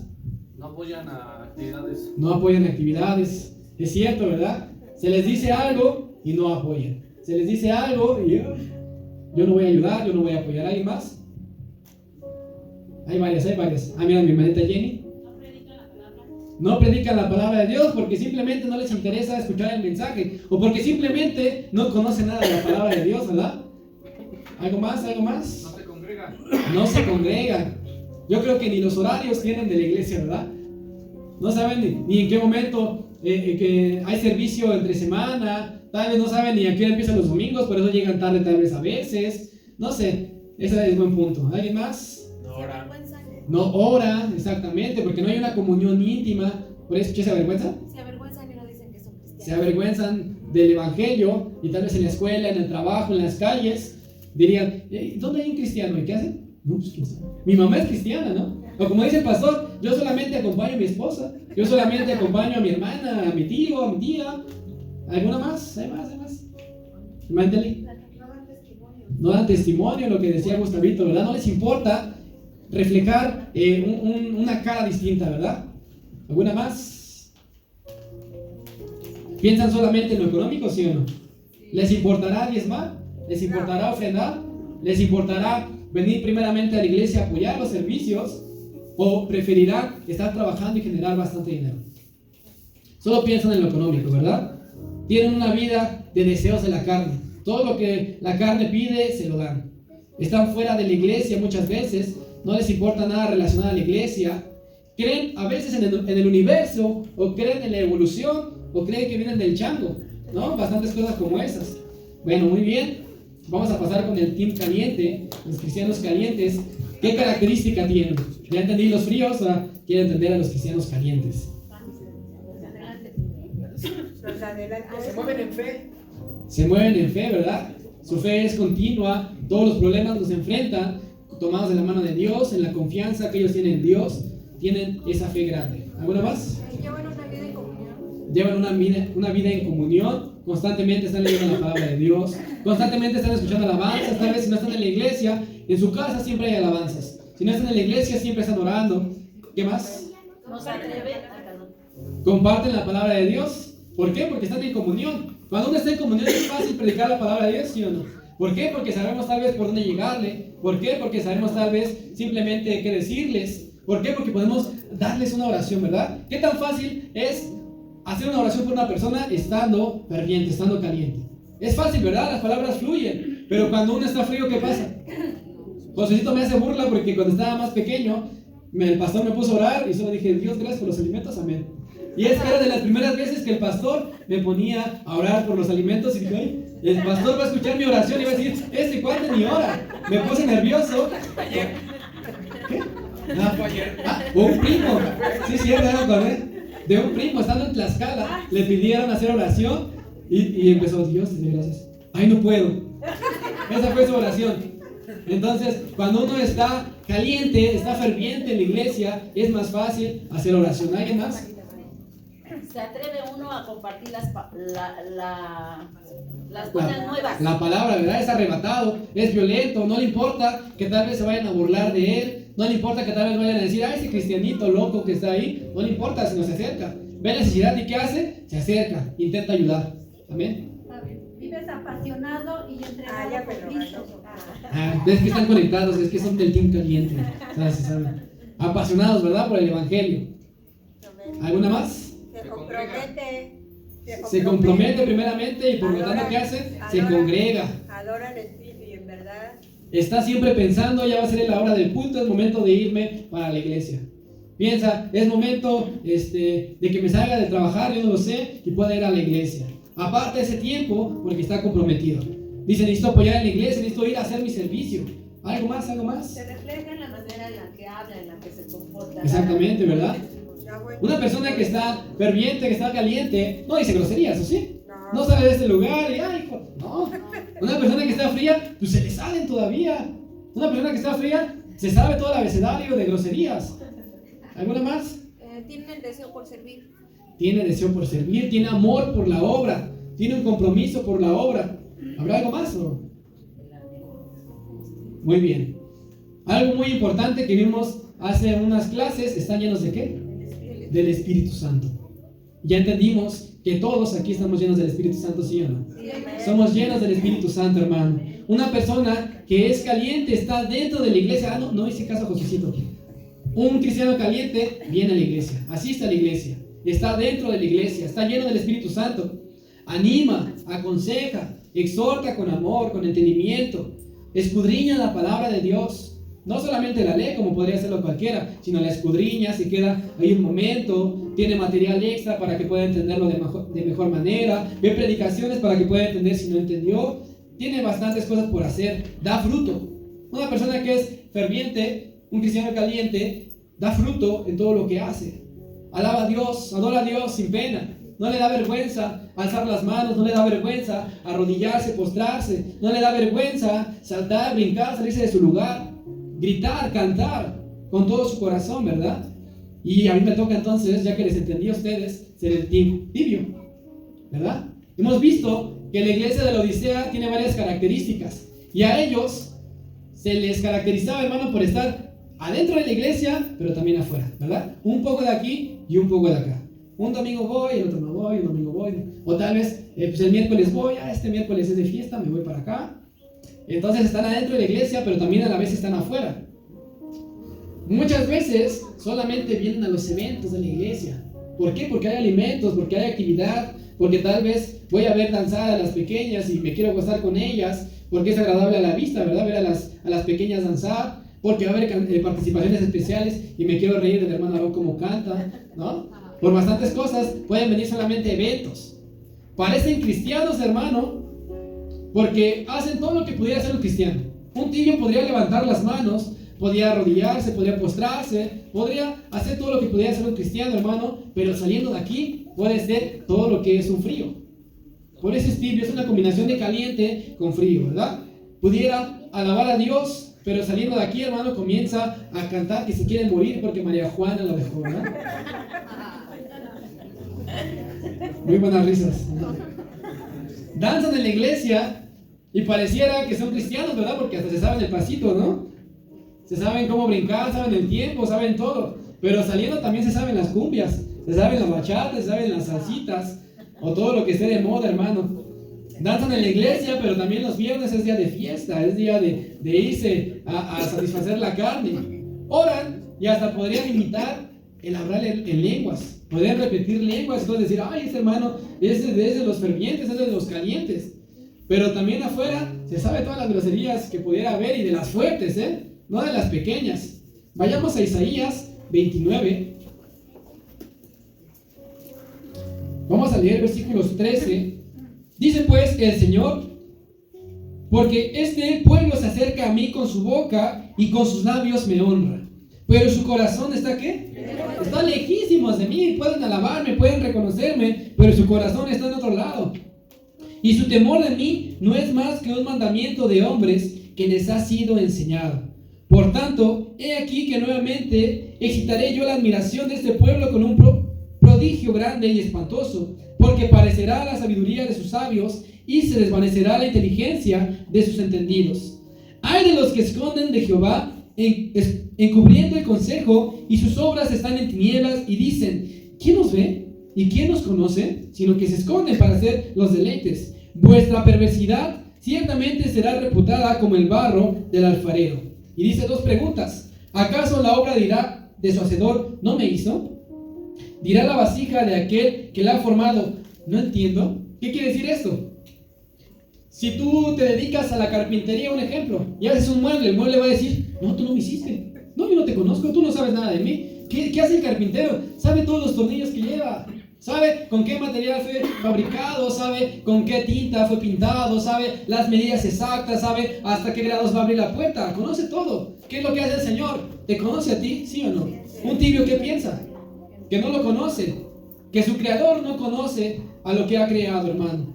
No apoyan a actividades. No apoyan actividades. Es cierto, ¿verdad? Se les dice algo y no apoyan. Se les dice algo y yo no voy a ayudar, yo no voy a apoyar. ¿Alguien más? Hay varias. Ah, mira, mi hermanita Jenny. No predican la palabra de Dios porque simplemente no les interesa escuchar el mensaje o porque simplemente no conocen nada de la palabra de Dios, ¿verdad? ¿Algo más? No se congregan. No se congregan. Yo creo que ni los horarios tienen de la iglesia, ¿verdad? No saben ni en qué momento que hay servicio entre semana. Tal vez no saben ni a qué hora empiezan los domingos, por eso llegan tarde tal vez a veces. No sé, ese es buen punto. ¿Alguien más? No oran. No ora, exactamente, porque no hay una comunión íntima. Por eso, ¿qué se avergüenza? Se avergüenzan y no dicen que son cristianos. Se avergüenzan del evangelio y tal vez en la escuela, en el trabajo, en las calles dirían, ¿dónde hay un cristiano? ¿Y qué hacen? No, pues quién sabe. Mi mamá es cristiana, ¿no? O como dice el pastor, yo solamente acompaño a mi esposa, yo solamente acompaño a mi hermana, a mi tío, a mi tía. ¿Alguna más? ¿Hay más? Mándale. No dan testimonio, lo que decía Gustavito, ¿verdad? No les importa reflejar una cara distinta, ¿verdad? ¿Alguna más? ¿Piensan solamente en lo económico, sí o no? ¿Les importará diezmar? ¿Les importará ofrendar? ¿Les importará venir primeramente a la iglesia a apoyar los servicios? ¿O preferirán estar trabajando y generar bastante dinero? Solo piensan en lo económico, ¿verdad? Tienen una vida de deseos de la carne. Todo lo que la carne pide, se lo dan. Están fuera de la iglesia muchas veces. No les importa nada relacionado a la iglesia. Creen a veces en el universo, o creen en la evolución, o creen que vienen del chango, ¿no? Bastantes cosas como esas. Bueno, muy bien. Vamos a pasar con el team caliente, los cristianos calientes. ¿Qué característica tienen? Ya entendí los fríos, ahora quiero entender a los cristianos calientes. Se mueven en fe. Se mueven en fe, ¿verdad? Su fe es continua, todos los problemas los enfrentan, tomados de la mano de Dios, en la confianza que ellos tienen en Dios, tienen esa fe grande. ¿Alguna más? Llevan una vida en comunión. Llevan una vida en comunión, constantemente están leyendo la palabra de Dios, constantemente están escuchando alabanzas. Tal vez si no están en la iglesia, en su casa siempre hay alabanzas. Si no están en la iglesia, siempre están orando. ¿Qué más? No se atreven. Comparten la palabra de Dios. ¿Por qué? Porque están en comunión. Cuando uno está en comunión es fácil predicar la palabra de Dios, ¿sí o no? ¿Por qué? Porque sabemos tal vez por dónde llegarle. ¿Por qué? Porque sabemos tal vez simplemente qué decirles. ¿Por qué? Porque podemos darles una oración, ¿verdad? ¿Qué tan fácil es hacer una oración por una persona estando ferviente, estando caliente? Es fácil, ¿verdad? Las palabras fluyen. Pero cuando uno está frío, ¿qué pasa? Josécito me hace burla porque cuando estaba más pequeño, el pastor me puso a orar y solo dije, Dios, gracias por los alimentos, amén. Y es que era de las primeras veces que el pastor me ponía a orar por los alimentos y dije, ay, el pastor va a escuchar mi oración y va a decir, este cuate ni ora. Me puse nervioso. ¿Qué? Un primo. Sí, sí, de un primo, estando en Tlaxcala, le pidieron hacer oración y empezó, Dios, te doy gracias. Ay, no puedo. Esa fue su oración. Entonces, cuando uno está caliente, está ferviente en la iglesia, es más fácil hacer oración. ¿Alguien más? Se atreve uno a compartir las buenas nuevas. La palabra, ¿verdad? Es arrebatado, es violento, no le importa que tal vez se vayan a burlar de él, no le importa que tal vez vayan a decir, ese cristianito loco que está ahí, no le importa, sino se acerca. Ve la necesidad y ¿qué hace? Se acerca, intenta ayudar. Amén. Vives apasionado y entregado por Cristo. Es que están conectados, es que son del team caliente. Se saben. Apasionados, ¿verdad? Por el evangelio. ¿Alguna más? Se compromete primeramente y por lo tanto, ¿qué hace? Se congrega. Adora al Espíritu y en verdad. Está siempre pensando, ya va a ser la hora del culto, es momento de irme para la iglesia. Piensa, es momento de que me salga de trabajar, yo no lo sé, y pueda ir a la iglesia. Aparte ese tiempo, porque está comprometido. Dice, necesito apoyar en la iglesia, necesito ir a hacer mi servicio. ¿Algo más? ¿Algo más? Se refleja en la manera en la que habla, en la que se comporta. Exactamente, ¿verdad? Una persona que está ferviente, que está caliente, no dice groserías, ¿o sí? No sale de este lugar y, ay, hijo, no. Una persona que está fría, pues se le salen todavía. Una persona que está fría, se sabe todo el abecedario de groserías. ¿Alguna más? Tiene el deseo por servir. Tiene deseo por servir, tiene amor por la obra, tiene un compromiso por la obra. ¿Habrá algo más o? Muy bien. Algo muy importante que vimos hace unas clases, ¿están llenos de qué? Del Espíritu Santo. Ya entendimos que todos aquí estamos llenos del Espíritu Santo, ¿sí o no? Somos llenos del Espíritu Santo, hermano. Una persona que es caliente está dentro de la iglesia. No hice caso a Josécito. Un cristiano caliente viene a la iglesia, asiste a la iglesia, está dentro de la iglesia, está lleno del Espíritu Santo. Anima, aconseja, exhorta con amor, con entendimiento, escudriña la palabra de Dios. No solamente la lee como podría hacerlo cualquiera, sino la escudriña, se queda ahí un momento, tiene material extra para que pueda entenderlo de mejor manera, ve predicaciones para que pueda entender si no entendió, tiene bastantes cosas por hacer, da fruto. Una persona que es ferviente, un cristiano caliente, da fruto en todo lo que hace. Alaba a Dios, adora a Dios sin pena. No le da vergüenza alzar las manos, no le da vergüenza arrodillarse, postrarse, no le da vergüenza saltar, brincar, salirse de su lugar, gritar, cantar con todo su corazón, ¿verdad? Y a mí me toca entonces, ya que les entendí a ustedes, ser el team tibio, ¿verdad? Hemos visto que la iglesia de la Odisea tiene varias características y a ellos se les caracterizaba, hermano, por estar adentro de la iglesia, pero también afuera, ¿verdad? Un poco de aquí y un poco de acá. Un domingo voy, el otro no voy, un domingo voy. O tal vez pues el miércoles voy, este miércoles es de fiesta, me voy para acá. Entonces están adentro de la iglesia, pero también a la vez están afuera. Muchas veces solamente vienen a los eventos de la iglesia. ¿Por qué? Porque hay alimentos, porque hay actividad, porque tal vez voy a ver danzar a las pequeñas y me quiero gozar con ellas, porque es agradable a la vista, ¿verdad? Ver a las pequeñas danzar, porque va a haber participaciones especiales y me quiero reír del hermano Aarón como canta, ¿no? Por bastantes cosas pueden venir solamente eventos. Parecen cristianos, hermano, porque hacen todo lo que pudiera hacer un cristiano. Un tibio podría levantar las manos, podría arrodillarse, podría postrarse, podría hacer todo lo que pudiera hacer un cristiano, hermano, pero saliendo de aquí puede ser todo lo que es un frío. Por eso es tibio, es una combinación de caliente con frío, ¿verdad? Pudiera alabar a Dios, pero saliendo de aquí, hermano, comienza a cantar que se quiere morir porque María Juana lo dejó, ¿verdad? Muy buenas risas. Danzan en la iglesia y pareciera que son cristianos, ¿verdad? Porque hasta se saben el pasito, ¿no? Se saben cómo brincar, saben el tiempo, saben todo. Pero saliendo también se saben las cumbias, se saben las bachatas, se saben las salsitas, o todo lo que esté de moda, hermano. Danzan en la iglesia, pero también los viernes es día de fiesta, es día de irse a satisfacer la carne. Oran y hasta podrían imitar el hablar en lenguas. Podrían repetir lenguas y entonces decir, ay, ese hermano es de los fervientes, es de los calientes. Pero también afuera se sabe todas las groserías que pudiera haber y de las fuertes, no de las pequeñas. Vayamos a Isaías 29. Vamos a leer versículos 13. Dice pues el Señor, porque este pueblo se acerca a mí con su boca y con sus labios me honra, pero su corazón está ¿qué? Está lejísimos de mí. Pueden alabarme, pueden reconocerme, pero su corazón está en otro lado. Y su temor de mí no es más que un mandamiento de hombres que les ha sido enseñado. Por tanto, he aquí que nuevamente excitaré yo la admiración de este pueblo con un prodigio grande y espantoso, porque parecerá la sabiduría de sus sabios y se desvanecerá la inteligencia de sus entendidos. Hay de los que esconden de Jehová, encubriendo el consejo, y sus obras están en tinieblas, y dicen, ¿quién nos ve? ¿Y quién nos conoce? Sino que se esconden para hacer los deleites. Vuestra perversidad ciertamente será reputada como el barro del alfarero. Y dice dos preguntas. ¿Acaso la obra dirá de su hacedor, no me hizo? Dirá la vasija de aquel que la ha formado, no entiendo. ¿Qué quiere decir esto? Si tú te dedicas a la carpintería, un ejemplo, y haces un mueble, el mueble va a decir, no, tú no me hiciste. No, yo no te conozco, tú no sabes nada de mí. ¿Qué hace el carpintero? Sabe todos los tornillos que lleva. Sabe con qué material fue fabricado, sabe con qué tinta fue pintado, sabe las medidas exactas, sabe hasta qué grados va a abrir la puerta, conoce todo. ¿Qué es lo que hace el Señor? ¿Te conoce a ti? ¿Sí o no? Un tibio, ¿qué piensa? Que no lo conoce, que su creador no conoce a lo que ha creado, hermano.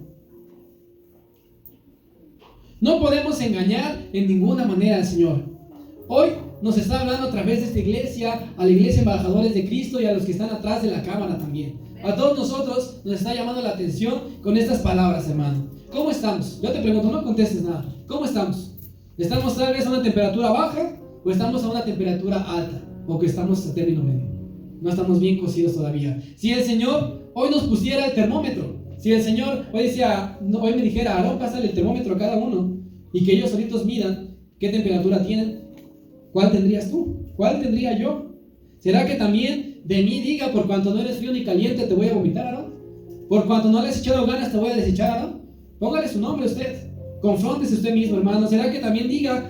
No podemos engañar en ninguna manera al Señor. Hoy nos está hablando a través de esta iglesia, a la iglesia embajadores de Cristo y a los que están atrás de la cámara también. A todos nosotros nos está llamando la atención con estas palabras, hermano. ¿Cómo estamos? Yo te pregunto, no contestes nada. ¿Cómo estamos? ¿Estamos tal vez a una temperatura baja o estamos a una temperatura alta? ¿O que estamos a término medio? No estamos bien cocidos todavía. Si el Señor hoy nos pusiera el termómetro, si el Señor hoy me dijera, Aarón, pásale el termómetro a cada uno y que ellos solitos midan qué temperatura tienen, ¿cuál tendrías tú? ¿Cuál tendría yo? ¿Será que también de mí diga, por cuanto no eres frío ni caliente, te voy a vomitar, Aarón? ¿Por cuanto no le has echado ganas, te voy a desechar, Aarón? Póngale su nombre a usted. Confróntese usted mismo, hermano. ¿Será que también diga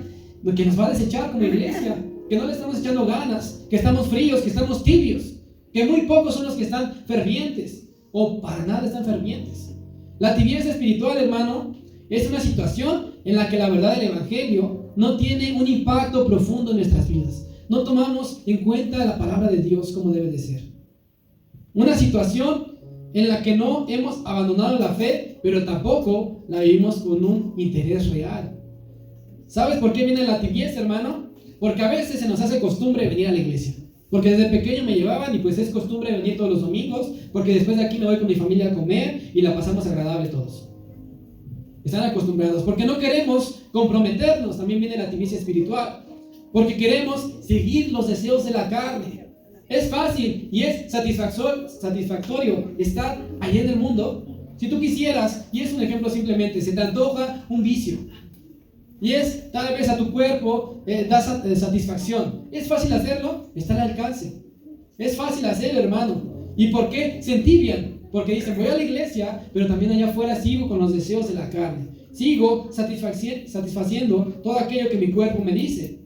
que nos va a desechar como iglesia? Que no le estamos echando ganas, que estamos fríos, que estamos tibios, que muy pocos son los que están fervientes, o para nada están fervientes. La tibieza espiritual, hermano, es una situación en la que la verdad del Evangelio no tiene un impacto profundo en nuestras vidas. No tomamos en cuenta la palabra de Dios como debe de ser. Una situación en la que no hemos abandonado la fe, pero tampoco la vivimos con un interés real. ¿Sabes por qué viene la tibieza, hermano? Porque a veces se nos hace costumbre venir a la iglesia. Porque desde pequeño me llevaban y pues es costumbre venir todos los domingos, porque después de aquí me voy con mi familia a comer y la pasamos agradable todos. Están acostumbrados. Porque no queremos comprometernos, también viene la tibieza espiritual. Porque queremos seguir los deseos de la carne. Es fácil y es satisfactorio estar allá en el mundo. Si tú quisieras, y es un ejemplo simplemente, se te antoja un vicio. Y es, tal vez a tu cuerpo da satisfacción. ¿Es fácil hacerlo? Está al alcance. Es fácil hacerlo, hermano. ¿Y por qué se entibian? Porque dicen, voy a la iglesia, pero también allá afuera sigo con los deseos de la carne. Sigo satisfaciendo todo aquello que mi cuerpo me dice.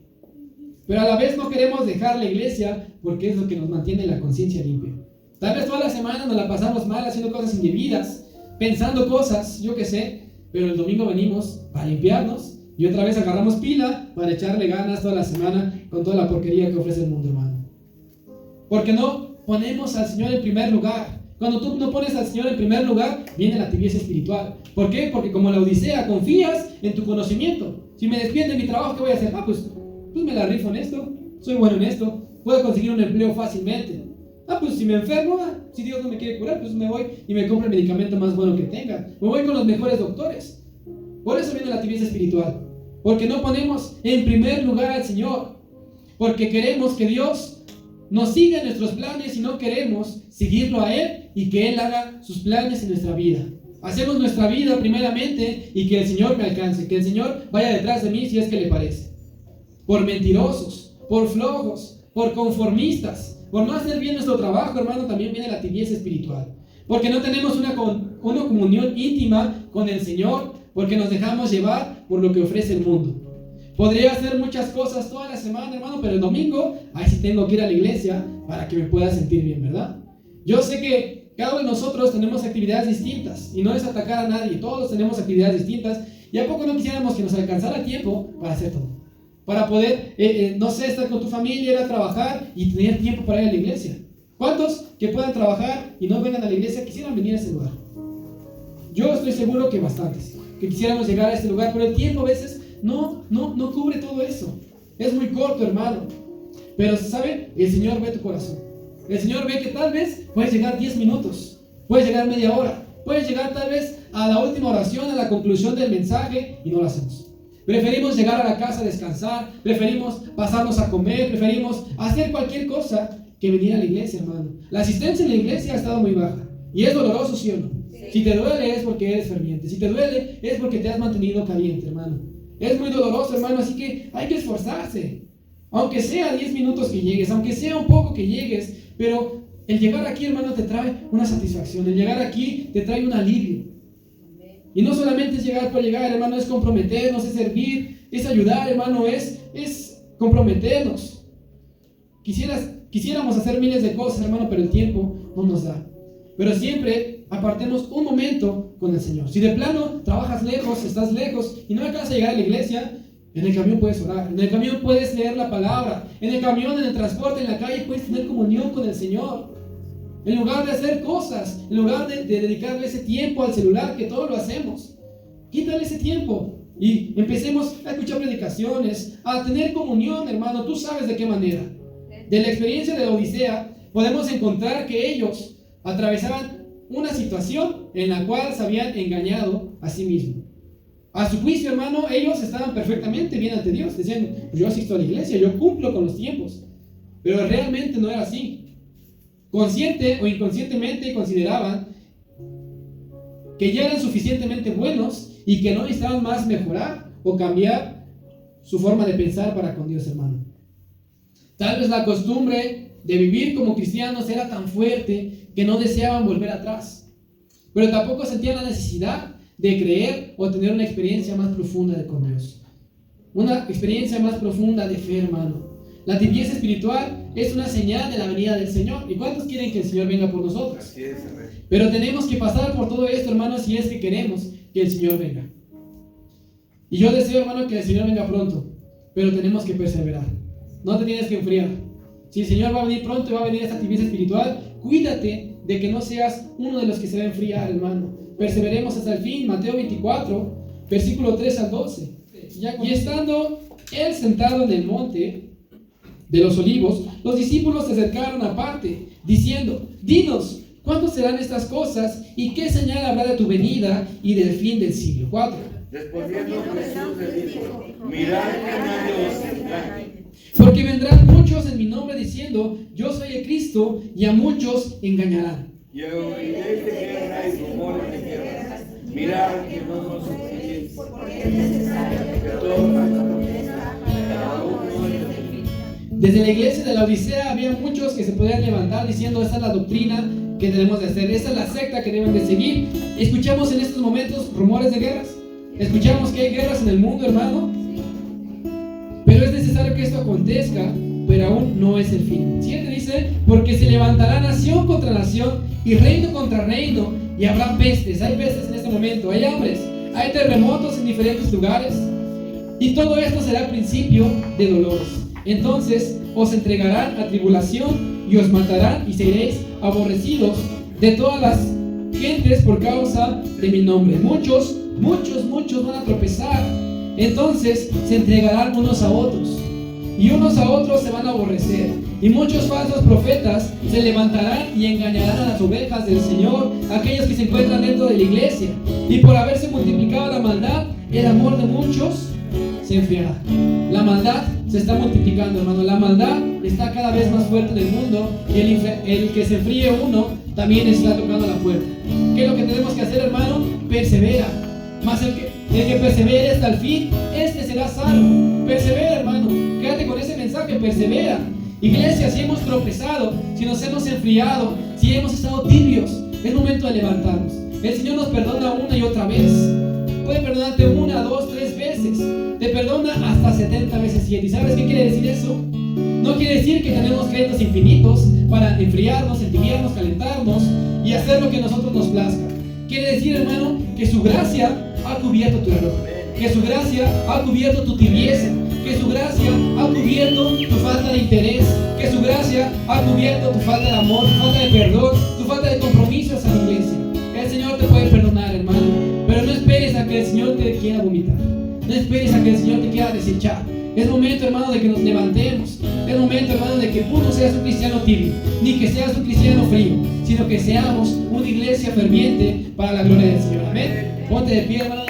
Pero a la vez no queremos dejar la iglesia porque es lo que nos mantiene la conciencia limpia. Tal vez toda la semana nos la pasamos mal haciendo cosas indebidas, pensando cosas, yo qué sé, pero el domingo venimos para limpiarnos y otra vez agarramos pila para echarle ganas toda la semana con toda la porquería que ofrece el mundo, hermano. Porque no ponemos al Señor en primer lugar. Cuando tú no pones al Señor en primer lugar, viene la tibieza espiritual. ¿Por qué? Porque como la Odisea, confías en tu conocimiento. Si me despiden de mi trabajo, ¿qué voy a hacer? Pues me la rifo en esto, soy bueno en esto, puedo conseguir un empleo fácilmente. Pues si me enfermo, si Dios no me quiere curar, pues me voy y me compro el medicamento más bueno que tenga. Me voy con los mejores doctores. Por eso viene la tibieza espiritual. Porque no ponemos en primer lugar al Señor. Porque queremos que Dios nos siga en nuestros planes y no queremos seguirlo a Él y que Él haga sus planes en nuestra vida. Hacemos nuestra vida primeramente y que el Señor me alcance, que el Señor vaya detrás de mí si es que le parece. Por mentirosos, por flojos, por conformistas, por no hacer bien nuestro trabajo, hermano, también viene la tibieza espiritual. Porque no tenemos una comunión íntima con el Señor, porque nos dejamos llevar por lo que ofrece el mundo. Podría hacer muchas cosas toda la semana, hermano, pero el domingo, ahí sí tengo que ir a la iglesia para que me pueda sentir bien, ¿verdad? Yo sé que cada uno de nosotros tenemos actividades distintas y no es atacar a nadie, todos tenemos actividades distintas y a poco no quisiéramos que nos alcanzara tiempo para hacer todo. Para poder, no sé, estar con tu familia, ir a trabajar y tener tiempo para ir a la iglesia. ¿Cuántos que puedan trabajar y no vengan a la iglesia quisieran venir a ese lugar? Yo estoy seguro que bastantes, que quisiéramos llegar a este lugar, pero el tiempo a veces no cubre todo eso. Es muy corto, hermano. Pero, ¿saben? El Señor ve tu corazón. El Señor ve que tal vez puedes llegar 10 minutos, puedes llegar media hora, puedes llegar tal vez a la última oración, a la conclusión del mensaje y no lo hacemos. Preferimos llegar a la casa a descansar, preferimos pasarnos a comer, preferimos hacer cualquier cosa que venir a la iglesia, hermano. La asistencia en la iglesia ha estado muy baja y es doloroso, ¿sí o no? Sí. Si te duele es porque eres ferviente, si te duele es porque te has mantenido caliente, hermano. Es muy doloroso, hermano, así que hay que esforzarse. Aunque sea 10 minutos que llegues, aunque sea un poco que llegues, pero el llegar aquí, hermano, te trae una satisfacción. El llegar aquí te trae un alivio. Y no solamente es llegar por llegar, hermano, es comprometernos, es servir, es ayudar, hermano, es comprometernos. Quisiéramos hacer miles de cosas, hermano, pero el tiempo no nos da. Pero siempre apartemos un momento con el Señor. Si de plano trabajas lejos, estás lejos y no alcanzas a llegar a la iglesia, en el camión puedes orar, en el camión puedes leer la palabra, en el camión, en el transporte, en la calle puedes tener comunión con el Señor. En lugar de hacer cosas, en lugar de dedicarle ese tiempo al celular, que todo lo hacemos, quítale ese tiempo y empecemos a escuchar predicaciones, a tener comunión, hermano. Tú sabes de qué manera. De la experiencia de la Odisea podemos encontrar que ellos atravesaban una situación en la cual se habían engañado a sí mismos. A su juicio, hermano, ellos estaban perfectamente bien ante Dios. Decían, yo asisto a la iglesia, yo cumplo con los tiempos. Pero realmente no era así. Consciente o inconscientemente consideraban que ya eran suficientemente buenos y que no necesitaban más mejorar o cambiar su forma de pensar para con Dios, hermano. Tal vez la costumbre de vivir como cristianos era tan fuerte que no deseaban volver atrás, pero tampoco sentían la necesidad de creer o tener una experiencia más profunda con Dios, una experiencia más profunda de fe, hermano. La tibieza espiritual es una señal de la venida del Señor. ¿Y cuántos quieren que el Señor venga por nosotros? Así es, pero tenemos que pasar por todo esto, hermano, si es que queremos que el Señor venga. Y yo deseo, hermano, que el Señor venga pronto, pero tenemos que perseverar. No te tienes que enfriar. Si el Señor va a venir pronto y va a venir esta tibieza espiritual, cuídate de que no seas uno de los que se va a enfriar, hermano. Perseveremos hasta el fin. Mateo 24, versículo 3 al 12. Y estando él sentado en el monte de los olivos, los discípulos se acercaron aparte, diciendo, dinos, ¿cuándo serán estas cosas? ¿Y qué señal habrá de tu venida y del fin del siglo? 4. Respondiendo Jesús les dijo, mirad que nadie os engañe. Porque vendrán muchos en mi nombre diciendo, yo soy el Cristo, y a muchos engañarán. Y oiréis de guerra y rumores de guerra. Mirad que no nos suficientes, porque es necesario que todos acontezca y cada uno en el fin. Desde la iglesia de la Odisea había muchos que se podían levantar diciendo, esta es la doctrina que debemos de hacer. Esa es la secta que deben de seguir. Escuchamos en estos momentos rumores de guerras. Escuchamos que hay guerras en el mundo, hermano. Pero es necesario que esto acontezca, pero aún no es el fin. 7 dice, porque se levantará nación contra nación y reino contra reino, y habrá pestes. Hay pestes en este momento, hay hambres, hay terremotos en diferentes lugares, y todo esto será el principio de dolores. Entonces os entregarán a tribulación y os matarán, y seréis aborrecidos de todas las gentes por causa de mi nombre. Muchos van a tropezar. Entonces se entregarán unos a otros, y unos a otros se van a aborrecer, y muchos falsos profetas se levantarán y engañarán a las ovejas del Señor, aquellos que se encuentran dentro de la iglesia. Y por haberse multiplicado la maldad, el amor de muchos se enfriará. La maldad se está multiplicando, hermano. La maldad está cada vez más fuerte en el mundo, y el que se enfríe uno también está tocando la puerta. ¿Qué es lo que tenemos que hacer, hermano? Persevera. Mas el que persevere hasta el fin, este será salvo. Persevera, hermano. Quédate con ese mensaje, persevera. Iglesia, si hemos tropezado, si nos hemos enfriado, si hemos estado tibios, es momento de levantarnos. El Señor nos perdona una y otra vez. Puede perdonarte 1, 2, 3 veces. Te perdona hasta 70 veces 7. ¿Y sabes qué quiere decir eso? No quiere decir que tenemos créditos infinitos para enfriarnos, entibiarnos, calentarnos y hacer lo que a nosotros nos plazca. Quiere decir, hermano, que su gracia ha cubierto tu error, que su gracia ha cubierto tu tibieza, que su gracia ha cubierto tu falta de interés, que su gracia ha cubierto tu falta de amor, tu falta de perdón, tu falta de compromiso hacia la iglesia. El Señor te puede perdonar, hermano, pero no esperes a que el Señor te quiera vomitar, no esperes a que el Señor te quiera desechar. Es momento, hermano, de que nos levantemos. Es momento, hermano, de que tú no seas un cristiano tibio, ni que seas un cristiano frío, sino que seamos una iglesia ferviente para la gloria del Señor. Amén. Ponte de pie, hermano.